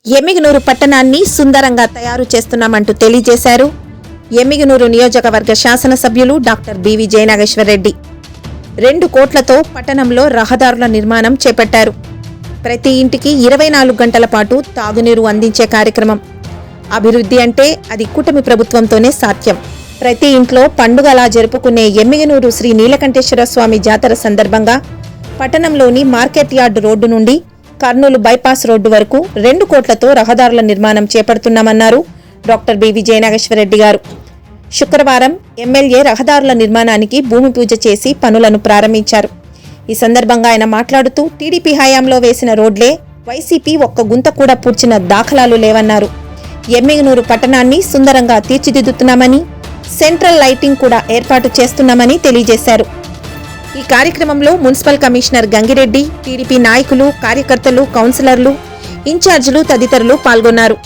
ఎమ్మిగనూరు పట్టణాన్ని సుందరంగా తయారు చేస్తున్నామంటూ తెలియజేశారు ఎమ్మిగనూరు నియోజకవర్గ శాసనసభ్యులు డాక్టర్ బివి జయనాగేశ్వరరెడ్డి. 2 కోట్లతో పట్టణంలో రహదారుల నిర్మాణం చేపట్టారు. ప్రతి ఇంటికి 24 గంటల పాటు తాగునీరు అందించే కార్యక్రమం. అభివృద్ధి అంటే అది కూటమి ప్రభుత్వంతోనే సాధ్యం. ప్రతి ఇంట్లో పండుగలా జరుపుకునే ఎమ్మిగనూరు శ్రీ నీలకంఠేశ్వర స్వామి జాతర సందర్భంగా పట్టణంలోని మార్కెట్ యార్డు రోడ్డు నుండి కర్నూలు బైపాస్ రోడ్డు వరకు 2 కోట్లతో రహదారుల నిర్మాణం చేపడుతున్నామన్నారు డాక్టర్ బివి జయనాగేశ్వరరెడ్డి గారు. శుక్రవారం ఎమ్మెల్యే రహదారుల నిర్మాణానికి భూమి పూజ చేసి పనులను ప్రారంభించారు. ఈ సందర్భంగా ఆయన మాట్లాడుతూ టీడీపీ హయాంలో వేసిన రోడ్లే వైసీపీ ఒక్క గుంత కూడా పూడ్చిన దాఖలాలు లేవన్నారు. ఎమ్మిగనూరు పట్టణాన్ని సుందరంగా తీర్చిదిద్దుతున్నామని, సెంట్రల్ లైటింగ్ కూడా ఏర్పాటు చేస్తున్నామని తెలియజేశారు. ఈ కార్యక్రమంలో మున్సిపల్ కమిషనర్ గంగిరెడ్డి, టీడీపీ నాయకులు, కార్యకర్తలు, కౌన్సిలర్లు, ఇన్ఛార్జీలు తదితరులు పాల్గొన్నారు.